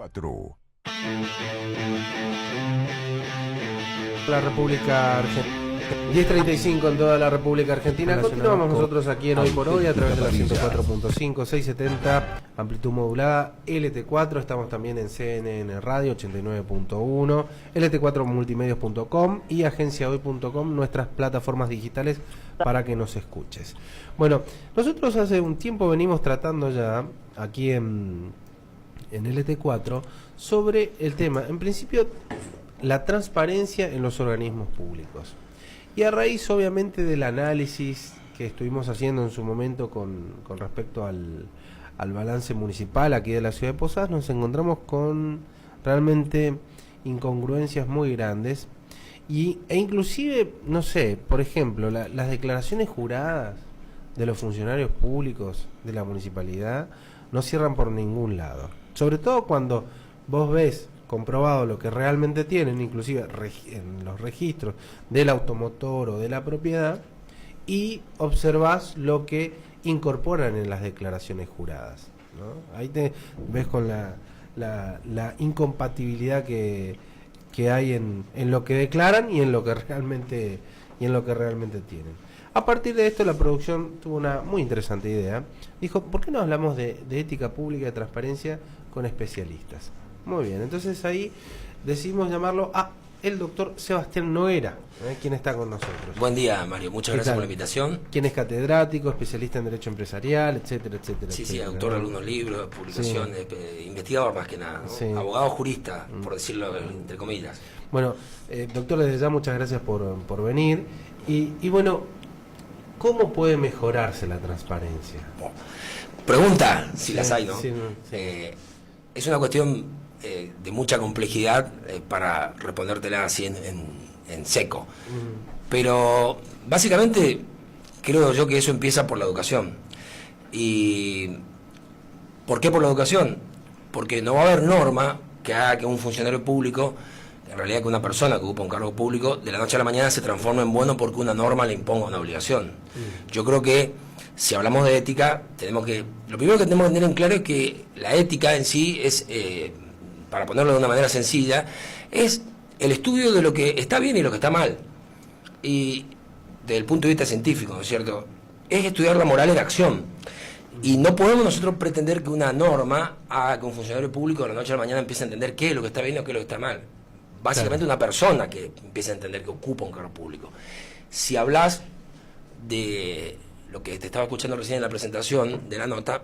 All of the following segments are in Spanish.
LT4. La República Argentina. 10:35 en toda la República Argentina. Continuamos nosotros aquí en Hoy por Hoy a través de la 104.5, 670, amplitud modulada, LT4. Estamos también en CNN Radio 89.1, lt4multimedios.com y agenciahoy.com, nuestras plataformas digitales para que nos escuches. Bueno, nosotros hace un tiempo venimos tratando ya aquí en LT4 sobre el tema, en principio, la transparencia en los organismos públicos. Y a raíz, obviamente, del análisis que estuvimos haciendo en su momento con respecto al balance municipal aquí de la ciudad de Posadas, nos encontramos con realmente incongruencias muy grandes e inclusive, no sé, por ejemplo, las declaraciones juradas de los funcionarios públicos de la municipalidad no cierran por ningún lado. Sobre todo cuando vos ves comprobado lo que realmente tienen, inclusive en los registros del automotor o de la propiedad, y observás lo que incorporan en las declaraciones juradas, ¿no? Ahí te ves con la incompatibilidad que hay en lo que declaran y en lo que realmente tienen. A partir de esto, la producción tuvo una muy interesante idea. Dijo, ¿por qué no hablamos de ética pública y de transparencia con especialistas? Muy bien, entonces ahí decidimos llamarlo a el doctor Sebastián Noguera, quien está con nosotros. Buen día, Mario, muchas gracias por la invitación. Quien es catedrático, especialista en Derecho Empresarial, etcétera, etcétera. Sí, etcétera, autor de ¿no? algunos libros, publicaciones, sí. Investigador más que nada, ¿no? Sí. Abogado jurista, por decirlo entre comillas. Bueno, doctor, desde ya muchas gracias por venir. Y bueno, ¿cómo puede mejorarse la transparencia? Pregunta, si sí, las hay, ¿no? Sí, sí. Es una cuestión de mucha complejidad para respondértela así en seco. Pero básicamente creo yo que eso empieza por la educación. ¿Y por qué por la educación? Porque no va a haber norma que haga que un funcionario público, en realidad que una persona que ocupa un cargo público, de la noche a la mañana se transforme en bueno porque una norma le imponga una obligación. Yo creo que si hablamos de ética, lo primero que tenemos que tener en claro es que la ética en sí es, para ponerlo de una manera sencilla, es el estudio de lo que está bien y lo que está mal. Y desde el punto de vista científico, ¿no es cierto? Es estudiar la moral en acción. Y no podemos nosotros pretender que una norma haga que un funcionario público de la noche a la mañana empiece a entender qué es lo que está bien o qué es lo que está mal. Básicamente una persona que empiece a entender que ocupa un cargo público. Si hablas de lo que te estaba escuchando recién en la presentación de la nota,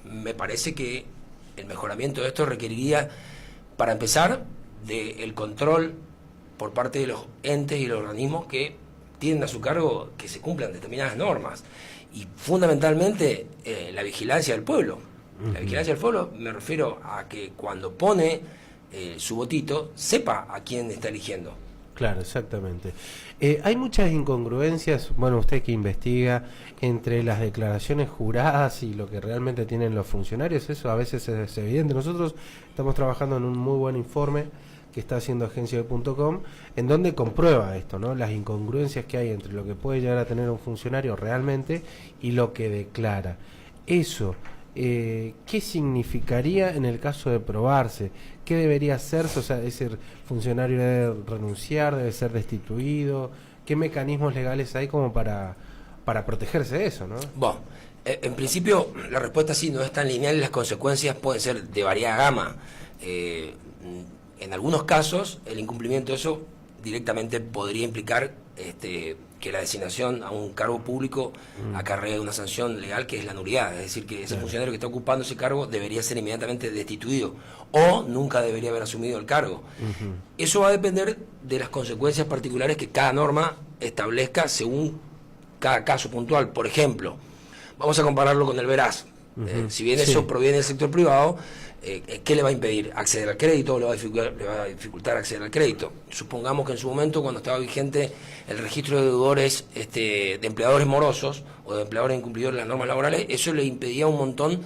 me parece que el mejoramiento de esto requeriría, para empezar, del control por parte de los entes y los organismos que tienen a su cargo que se cumplan determinadas normas. Y fundamentalmente la vigilancia del pueblo. La vigilancia del pueblo me refiero a que cuando pone su votito, sepa a quién está eligiendo. Claro, exactamente. Hay muchas incongruencias, bueno, usted que investiga, entre las declaraciones juradas y lo que realmente tienen los funcionarios. Eso a veces es evidente. Nosotros estamos trabajando en un muy buen informe que está haciendo agenciahoy.com, en donde comprueba esto, ¿no? Las incongruencias que hay entre lo que puede llegar a tener un funcionario realmente y lo que declara. Eso, ¿qué significaría en el caso de probarse? ¿Qué debería hacerse? O sea, ese funcionario debe renunciar, debe ser destituido. ¿Qué mecanismos legales hay como para protegerse de eso, ¿no? Bueno, en principio la respuesta sí no es tan lineal y las consecuencias pueden ser de variada gama. En algunos casos el incumplimiento de eso directamente podría implicar que la designación a un cargo público acarrea una sanción legal que es la nulidad, es decir, que ese funcionario que está ocupando ese cargo debería ser inmediatamente destituido o nunca debería haber asumido el cargo. Eso va a depender de las consecuencias particulares que cada norma establezca según cada caso puntual. Por ejemplo, vamos a compararlo con el veraz. Si bien eso proviene del sector privado, ¿qué le va a impedir? ¿Acceder al crédito? ¿Le va a dificultar acceder al crédito? Supongamos que en su momento, cuando estaba vigente el registro de deudores de empleadores morosos o de empleadores incumplidores de las normas laborales, eso le impedía un montón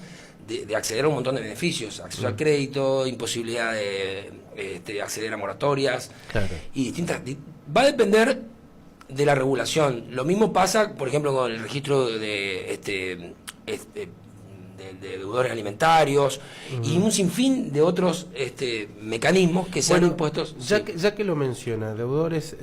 de acceder a un montón de beneficios, acceso al crédito, imposibilidad de acceder a moratorias y distintas. Va a depender de la regulación. Lo mismo pasa, por ejemplo, con el registro de de deudores alimentarios y un sinfín de otros mecanismos que se han impuestos. Ya que lo menciona, deudores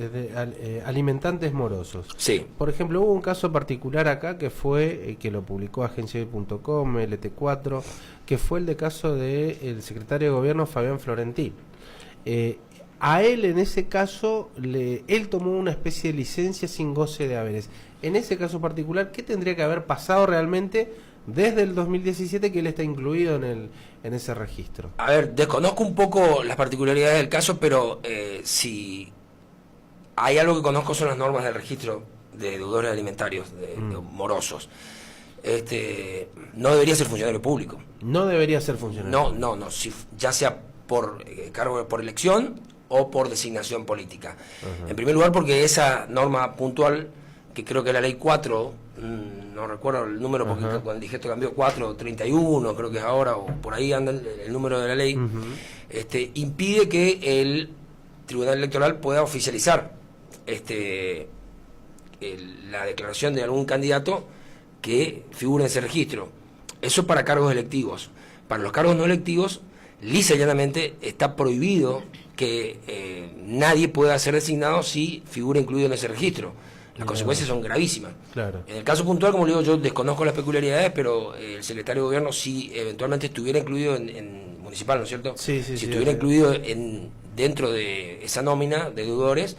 alimentantes morosos. Sí. Por ejemplo, hubo un caso particular acá que fue, que lo publicó agenciahoy.com, LT4, que fue el de caso del secretario de gobierno Fabián Florentín. A él en ese caso, él tomó una especie de licencia sin goce de haberes. En ese caso particular, ¿qué tendría que haber pasado realmente desde el 2017 que él está incluido en ese registro? A ver, desconozco un poco las particularidades del caso, pero si hay algo que conozco son las normas del registro de deudores alimentarios, de morosos. No debería ser funcionario público. No debería ser funcionario. No, si, ya sea por cargo por elección o por designación política. En primer lugar porque esa norma puntual, que creo que es la ley 4, no recuerdo el número porque cuando el digesto cambió, 431 creo que es ahora, o por ahí anda el número de la ley, impide que el Tribunal Electoral pueda oficializar la declaración de algún candidato que figure en ese registro. Eso para cargos electivos. Para los cargos no electivos, lisa y llanamente está prohibido que nadie pueda ser designado si figura incluido en ese registro. Las consecuencias son gravísimas. Claro. En el caso puntual, como le digo, yo desconozco las peculiaridades, pero el secretario de gobierno, si eventualmente estuviera incluido en municipal, ¿no es cierto? Sí, si estuviera incluido dentro de esa nómina de deudores,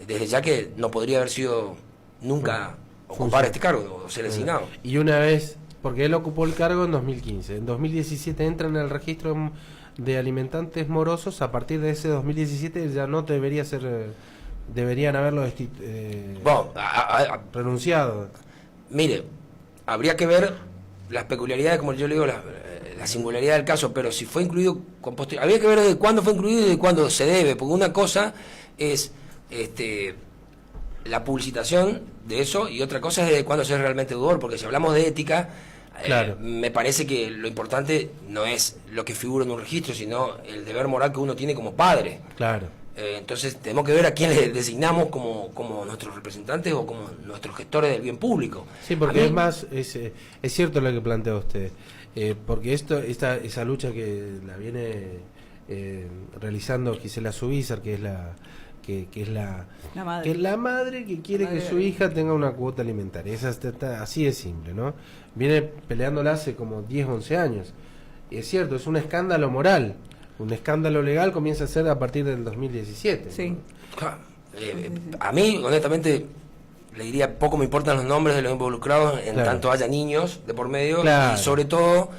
desde ya que no podría haber sido nunca ocupar este cargo o ser designado. Y una vez, porque él ocupó el cargo en 2015, en 2017 entra en el registro de alimentantes morosos. A partir de ese 2017 ya no debería ser, deberían haberlo renunciado. Mire, habría que ver las peculiaridades, como yo le digo, la singularidad del caso, pero si fue incluido con posterioridad, habría que ver de cuándo fue incluido y de cuándo se debe, porque una cosa es la publicitación de eso y otra cosa es de cuándo se es realmente deudor, porque si hablamos de ética, claro, me parece que lo importante no es lo que figura en un registro, sino el deber moral que uno tiene como padre. Claro. Entonces tenemos que ver a quién le designamos como nuestros representantes o como nuestros gestores del bien público. Sí, porque es cierto lo que plantea usted, porque esa lucha que la viene realizando Gisela Zubizar, que es la madre que quiere que su hija tenga una cuota alimentaria. Así de simple, ¿no? Viene peleándola hace como 10, 11 años. Y es cierto, es un escándalo moral. Un escándalo legal comienza a ser a partir del 2017. Sí. ¿no? A mí, honestamente, le diría, poco me importan los nombres de los involucrados en tanto haya niños de por medio. Claro. Y sobre todo,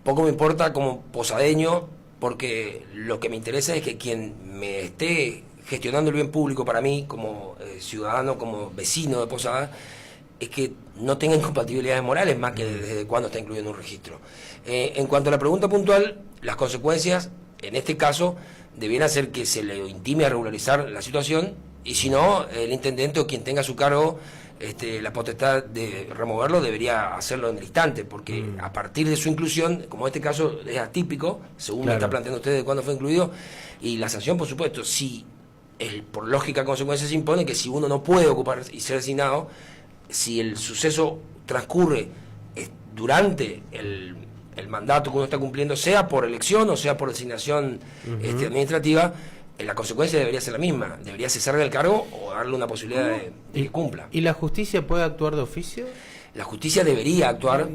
poco me importa como posadeño, porque lo que me interesa es que quien me esté gestionando el bien público para mí, como ciudadano, como vecino de Posada, es que no tenga incompatibilidades morales más que desde cuándo está incluido en un registro. En cuanto a la pregunta puntual, las consecuencias, en este caso, debiera ser que se le intime a regularizar la situación, y si no, el intendente o quien tenga a su cargo la potestad de removerlo debería hacerlo en el instante, porque a partir de su inclusión, como este caso es atípico, según me está planteando usted de cuándo fue incluido, y la sanción, por supuesto, si por lógica consecuencia se impone que si uno no puede ocupar y ser designado, si el suceso transcurre durante el mandato que uno está cumpliendo, sea por elección o sea por designación administrativa, la consecuencia debería ser la misma, debería cesar del cargo o darle una posibilidad de que cumpla. ¿Y la justicia puede actuar de oficio? La justicia debería actuar,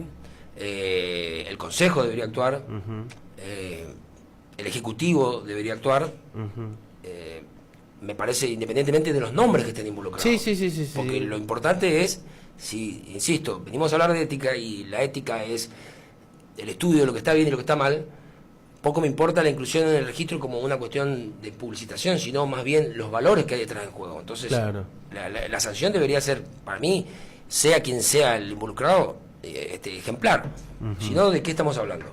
el Consejo debería actuar, el Ejecutivo debería actuar, me parece, independientemente de los nombres que estén involucrados. Sí. Porque lo importante es, si, insisto, venimos a hablar de ética y la ética es el estudio de lo que está bien y lo que está mal, poco me importa la inclusión en el registro como una cuestión de publicitación, sino más bien los valores que hay detrás del juego. Entonces, claro, la sanción debería ser, para mí, sea quien sea el involucrado, ejemplar. Si no, ¿de qué estamos hablando?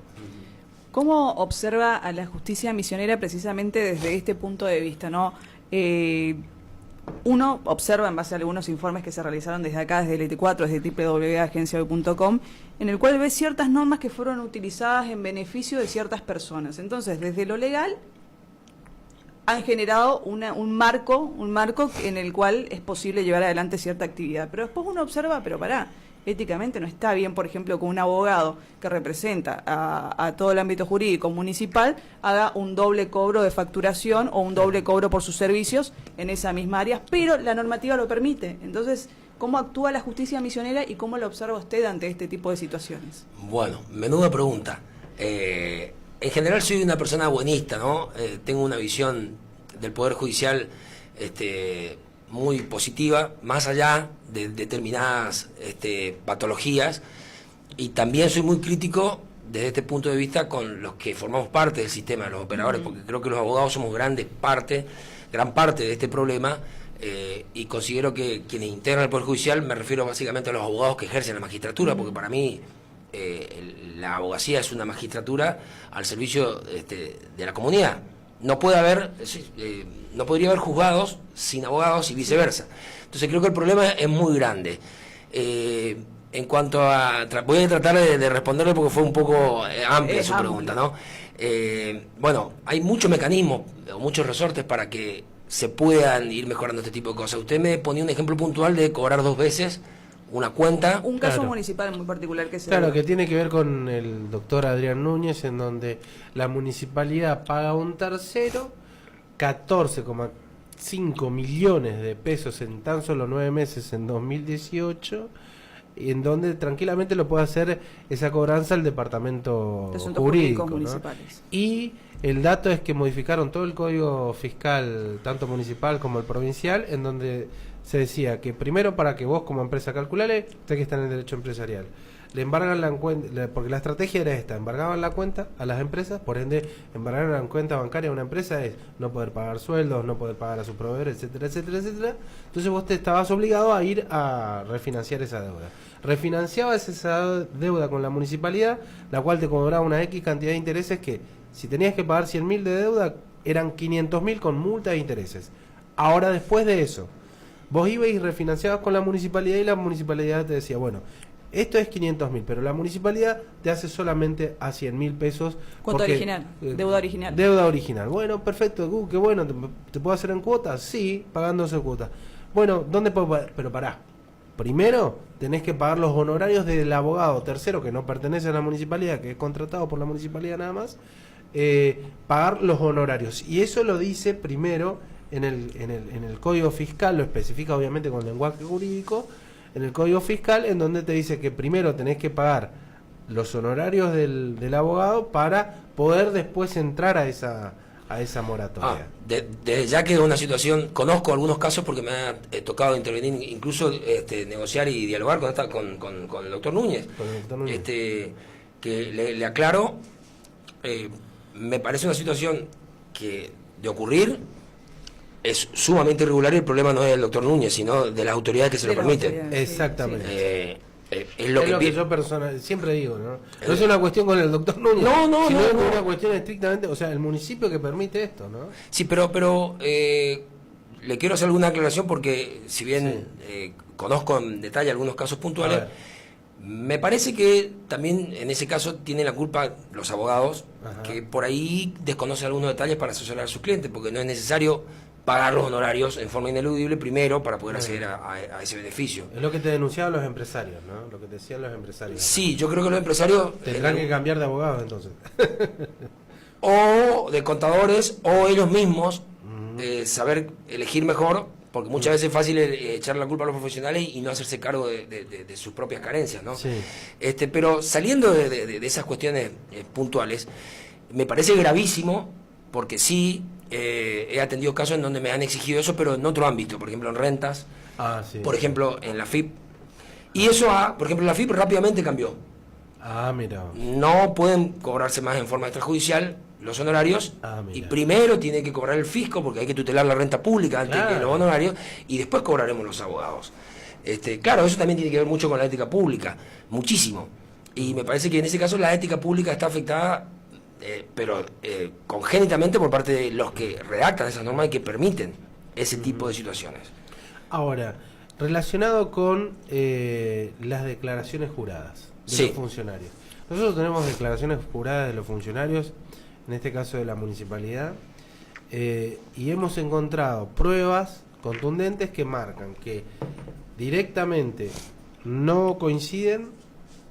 ¿Cómo observa a la justicia misionera precisamente desde este punto de vista, no? Uno observa en base a algunos informes que se realizaron desde acá, desde el LT4, desde www.agenciahoy.com, en el cual ve ciertas normas que fueron utilizadas en beneficio de ciertas personas. Entonces, desde lo legal, han generado un marco en el cual es posible llevar adelante cierta actividad. Pero después uno observa, pero pará, éticamente no está bien, por ejemplo, que un abogado que representa a todo el ámbito jurídico municipal haga un doble cobro de facturación o un doble cobro por sus servicios en esa misma área, pero la normativa lo permite. Entonces, ¿cómo actúa la justicia misionera y cómo lo observa usted ante este tipo de situaciones? Bueno, menuda pregunta. En general soy una persona buenista, ¿no? Tengo una visión del Poder Judicial muy positiva, más allá de determinadas patologías, y también soy muy crítico desde este punto de vista con los que formamos parte del sistema, los operadores, porque creo que los abogados somos gran parte de este problema, y considero que quienes integran el Poder Judicial, me refiero básicamente a los abogados que ejercen la magistratura, porque para mí la abogacía es una magistratura al servicio de la comunidad. No puede haber, no podría haber juzgados sin abogados y viceversa. Entonces creo que el problema es muy grande. En cuanto a... voy a tratar de responderle porque fue un poco amplia su pregunta, ¿no? Bueno, hay muchos mecanismos, muchos resortes para que se puedan ir mejorando este tipo de cosas. Usted me ponía un ejemplo puntual de cobrar 2 veces una cuenta. Un caso municipal muy particular que se... Claro, que tiene que ver con el doctor Adrián Núñez, en donde la municipalidad paga a un tercero 14,5 millones de pesos en tan solo 9 meses en 2018, y en donde tranquilamente lo puede hacer esa cobranza el departamento de asuntos jurídico, ¿no? municipales. Y el dato es que modificaron todo el código fiscal, tanto municipal como el provincial, en donde se decía que primero, para que vos como empresa calculale, usted que está en el derecho empresarial, le embargan la cuenta, porque la estrategia era esta: embargaban la cuenta a las empresas, por ende embargar la cuenta bancaria a una empresa es no poder pagar sueldos, no poder pagar a sus proveedores, etcétera, etcétera, etcétera. Entonces vos te estabas obligado a ir a refinanciar esa deuda. Refinanciabas esa deuda con la municipalidad, la cual te cobraba una X cantidad de intereses que, si tenías que pagar 100.000 de deuda, eran 500.000 con multa e intereses. Ahora, después de eso, vos ibas y refinanciabas con la municipalidad, y la municipalidad te decía, bueno, esto es 500.000, pero la municipalidad te hace solamente a 100.000 pesos. ¿Cuánto original? Deuda original. Deuda original. Bueno, perfecto, qué bueno. ¿Te puedo hacer en cuotas? Sí, pagándose cuotas. Bueno, ¿dónde puedo pagar? Pero pará. Primero, tenés que pagar los honorarios del abogado tercero, que no pertenece a la municipalidad, que es contratado por la municipalidad nada más. Pagar los honorarios. Y eso lo dice primero en el Código Fiscal, lo especifica obviamente con lenguaje jurídico, en el Código Fiscal, en donde te dice que primero tenés que pagar los honorarios del abogado para poder después entrar a esa moratoria. Desde ya que es una situación, conozco algunos casos porque me ha tocado intervenir, incluso negociar y dialogar con el doctor Núñez. Con el doctor Núñez. Que le aclaro, me parece una situación que de ocurrir es sumamente irregular, y el problema no es del doctor Núñez, sino de las autoridades que se lo permiten. Exactamente. Es lo que yo siempre digo, ¿no? No es una cuestión con el doctor Núñez, sino es una cuestión estrictamente, o sea, el municipio que permite esto, ¿no? Sí, pero le quiero hacer alguna aclaración porque, si bien conozco en detalle algunos casos puntuales, me parece que también en ese caso tienen la culpa los abogados, que por ahí desconocen algunos detalles para asesorar a sus clientes, porque no es necesario pagar los honorarios en forma ineludible primero para poder acceder a ese beneficio. Es lo que te denunciaban los empresarios, ¿no? Lo que te decían los empresarios. Sí, yo creo que los empresarios tendrán que cambiar de abogados entonces. O de contadores, o ellos mismos saber elegir mejor, porque muchas veces es fácil echar la culpa a los profesionales y no hacerse cargo de sus propias carencias, ¿no? Sí. Pero saliendo de esas cuestiones puntuales, me parece gravísimo, porque sí he atendido casos en donde me han exigido eso, pero en otro ámbito, por ejemplo en rentas, por ejemplo en la FIP, y eso por ejemplo la FIP rápidamente cambió. Mira. No pueden cobrarse más en forma extrajudicial los honorarios, y primero tiene que cobrar el fisco, porque hay que tutelar la renta pública antes que los honorarios, y después cobraremos los abogados. Claro, eso también tiene que ver mucho con la ética pública, muchísimo, y me parece que en ese caso la ética pública está afectada, pero congénitamente por parte de los que redactan esas normas y que permiten ese tipo de situaciones. Ahora, relacionado con las declaraciones juradas de los funcionarios. Nosotros tenemos declaraciones juradas de los funcionarios, en este caso de la municipalidad, y hemos encontrado pruebas contundentes que marcan que directamente no coinciden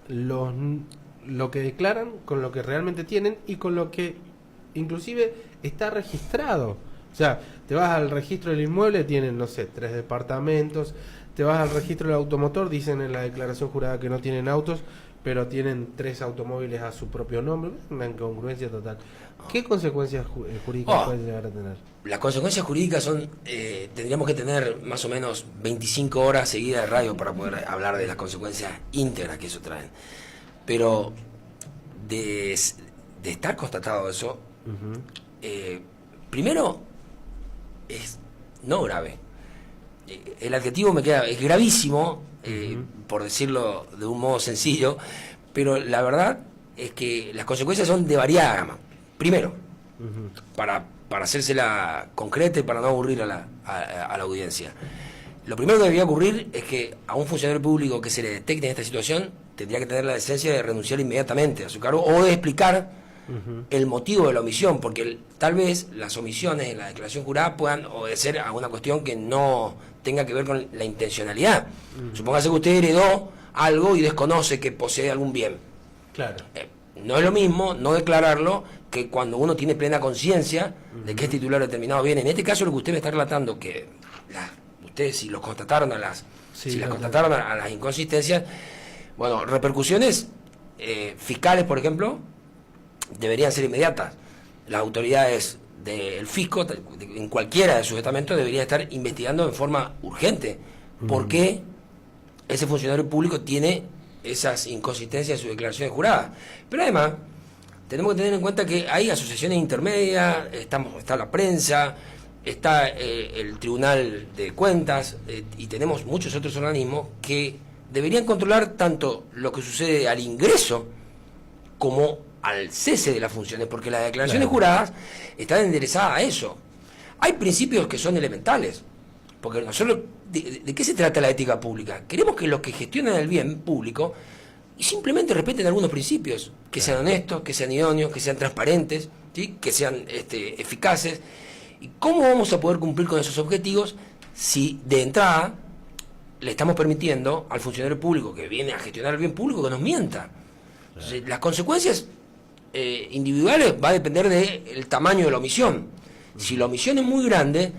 lo que declaran con lo que realmente tienen y con lo que inclusive está registrado. O sea, te vas al registro del inmueble, tienen, no sé, 3 departamentos, te vas al registro del automotor, dicen en la declaración jurada que no tienen autos, pero tienen 3 automóviles a su propio nombre, una incongruencia total. ¿Qué consecuencias jurídicas pueden llegar a tener? Las consecuencias jurídicas son, tendríamos que tener más o menos 25 horas seguidas de radio para poder hablar de las consecuencias íntegras que eso traen. Pero de estar constatado eso, primero es no grave. El adjetivo me queda, es gravísimo, por decirlo de un modo sencillo, pero la verdad es que las consecuencias son de variada gama. Primero, para hacérsela concreta y para no aburrir a la audiencia. Lo primero que debería ocurrir es que a un funcionario público que se le detecte en esta situación tendría que tener la decencia de renunciar inmediatamente a su cargo o de explicar el motivo de la omisión, porque tal vez las omisiones en la declaración jurada puedan obedecer a una cuestión que no tenga que ver con la intencionalidad. Supóngase que usted heredó algo y desconoce que posee algún bien. Claro. No es lo mismo no declararlo que cuando uno tiene plena conciencia de que es titular de determinado bien. En este caso lo que usted me está relatando, que ustedes si los constataron constataron a las inconsistencias, bueno, repercusiones fiscales, por ejemplo, deberían ser inmediatas. Las autoridades del fisco, en cualquiera de sus estamentos, deberían estar investigando en forma urgente por qué ese funcionario público tiene esas inconsistencias en sus declaraciones juradas. Pero además, tenemos que tener en cuenta que hay asociaciones intermedias, está la prensa, está el Tribunal de Cuentas, y tenemos muchos otros organismos que deberían controlar tanto lo que sucede al ingreso como al cese de las funciones, porque las declaraciones juradas están enderezadas a eso. Hay principios que son elementales, porque nosotros, ¿de qué se trata la ética pública? Queremos que los que gestionan el bien público simplemente respeten algunos principios, que sean honestos, que sean idóneos, que sean transparentes, ¿sí? Que sean eficaces. ¿Y cómo vamos a poder cumplir con esos objetivos si de entrada le estamos permitiendo al funcionario público que viene a gestionar el bien público que nos mienta? Entonces, las consecuencias individuales va a depender del tamaño de la omisión. Si la omisión es muy grande,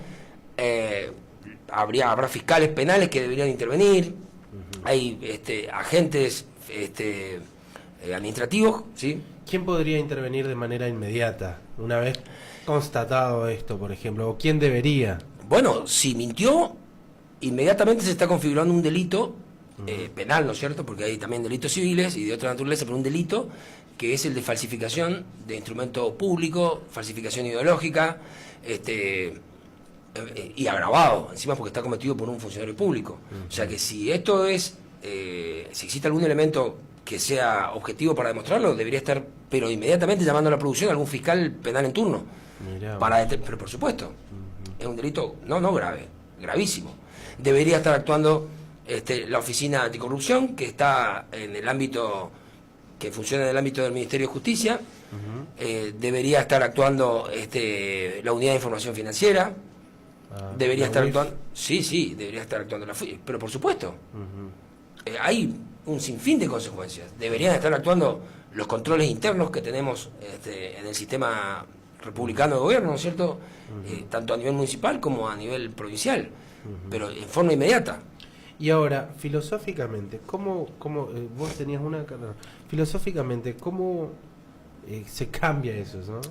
habrá fiscales penales que deberían intervenir, hay agentes administrativos, ¿sí? ¿Quién podría intervenir de manera inmediata una vez constatado esto, por ejemplo? ¿O quién debería? Bueno, si mintió, inmediatamente se está configurando un delito penal, ¿no es cierto? Porque hay también delitos civiles y de otra naturaleza, pero un delito que es el de falsificación de instrumento público, falsificación ideológica, y agravado, encima porque está cometido por un funcionario público. O sea que si esto es, si existe algún elemento que sea objetivo para demostrarlo, debería estar, pero inmediatamente llamando a la producción a algún fiscal penal en turno. Pero por supuesto, es un delito no grave, gravísimo. Debería estar actuando la Oficina Anticorrupción, que está en el ámbito, que funciona en el ámbito del Ministerio de Justicia. Debería estar actuando la Unidad de Información Financiera. Debería estar actuando. Sí, debería estar actuando la FUI, pero por supuesto. Hay un sinfín de consecuencias. Deberían estar actuando los controles internos que tenemos en el sistema republicano de gobierno, ¿no es cierto? Tanto a nivel municipal como a nivel provincial, pero en forma inmediata. Y ahora, filosóficamente, ¿cómo vos tenías una carrera? Filosóficamente, ¿cómo se cambia eso, no?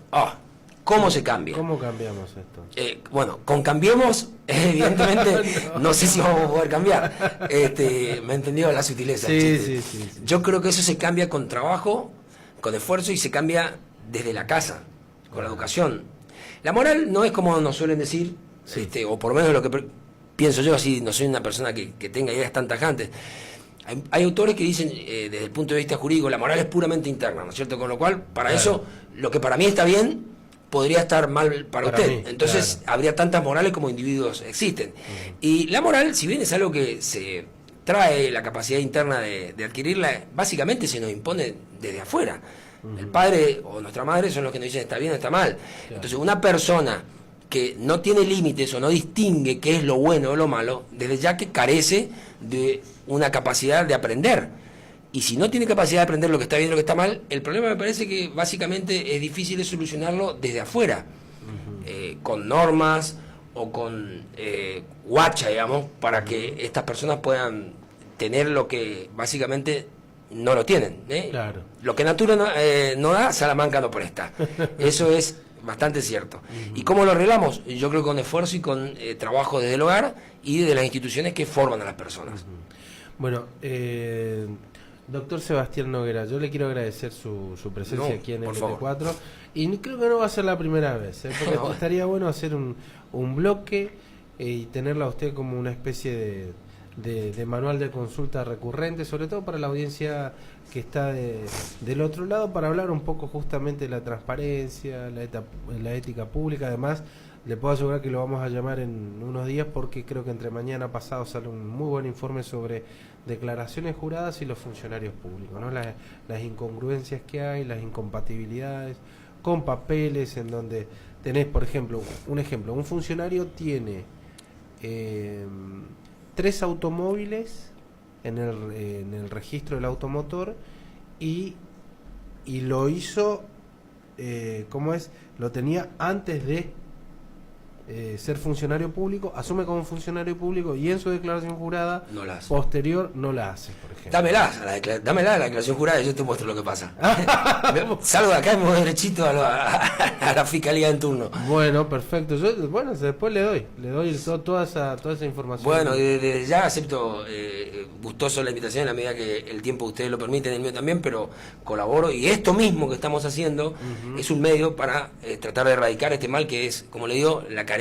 ¿Cómo se cambia? ¿Cómo cambiamos esto? Bueno, con cambiemos, evidentemente, no sé si vamos a poder cambiar. Me entendió la sutileza. Sí. Yo creo que eso se cambia con trabajo, con esfuerzo, y se cambia desde la casa, con la educación. La moral no es como nos suelen decir, o por lo menos lo que pienso yo, así no soy una persona que tenga ideas tan tajantes. Hay autores que dicen, desde el punto de vista jurídico, la moral es puramente interna, ¿no es cierto? Con lo cual, para eso, lo que para mí está bien, podría estar mal para usted. Mí, entonces, habría tantas morales como individuos existen. Y la moral, si bien es algo que se trae la capacidad interna de adquirirla, básicamente se nos impone desde afuera. El padre o nuestra madre son los que nos dicen está bien o está mal. Entonces, una persona que no tiene límites o no distingue qué es lo bueno o lo malo, desde ya que carece de una capacidad de aprender. Y si no tiene capacidad de aprender lo que está bien y lo que está mal, el problema me parece que básicamente es difícil de solucionarlo desde afuera, con normas o con guacha, digamos, para que estas personas puedan tener lo que básicamente no lo tienen. Claro. Lo que Natura no da, Salamanca no presta. Eso es bastante cierto. ¿Y cómo lo arreglamos? Yo creo que con esfuerzo y con trabajo desde el hogar y de las instituciones que forman a las personas. Bueno, doctor Sebastián Noguera, yo le quiero agradecer su presencia aquí en el MT4 y creo que no va a ser la primera vez, porque estaría bueno hacer un bloque y tenerla a usted como una especie de manual de consulta recurrente, sobre todo para la audiencia que está del otro lado, para hablar un poco justamente de la transparencia, la ética pública. Además, le puedo asegurar que lo vamos a llamar en unos días, porque creo que entre mañana pasado sale un muy buen informe sobre declaraciones juradas y los funcionarios públicos, ¿no? Las incongruencias que hay, las incompatibilidades con papeles en donde tenés, por ejemplo, un funcionario tiene 3 automóviles en el registro del automotor y lo hizo, lo tenía antes de ser funcionario público, asume como funcionario público y en su declaración jurada posterior no la hace, por ejemplo. Dámela la declaración jurada y yo te muestro lo que pasa. Salgo de acá y me voy derechito a la fiscalía en turno. Bueno, perfecto. Yo, después le doy toda esa información. Bueno, desde ya acepto gustoso la invitación en la medida que el tiempo de ustedes lo permiten, el mío también, pero colaboro, y esto mismo que estamos haciendo es un medio para tratar de erradicar este mal que es, como le digo, la carencia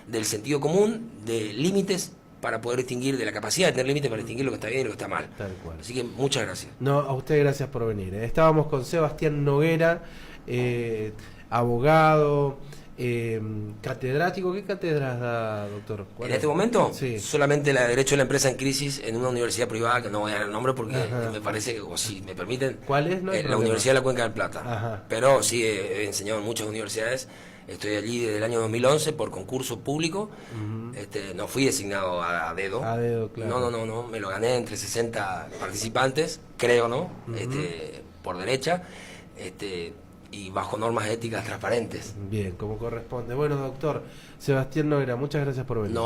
del sentido común, de límites para poder distinguir, de la capacidad de tener límites para distinguir lo que está bien y lo que está mal. Tal cual. Así que muchas gracias. No, a usted gracias por venir. Estábamos con Sebastián Noguera, abogado, catedrático. ¿Qué cátedras da, doctor? En este momento, sí, solamente la de Derecho de la Empresa en Crisis en una universidad privada, que no voy a dar el nombre porque me parece, o si me permiten, ¿cuál es? No hay la problema. Universidad de la Cuenca del Plata. Ajá. Pero sí he enseñado en muchas universidades. Estoy allí desde el año 2011 por concurso público. No fui designado a dedo. A dedo, claro. No, me lo gané entre 60 participantes, creo, ¿no? Por derecha, y bajo normas éticas transparentes. Bien, como corresponde. Bueno, doctor Sebastián Noguera, muchas gracias por venir. No.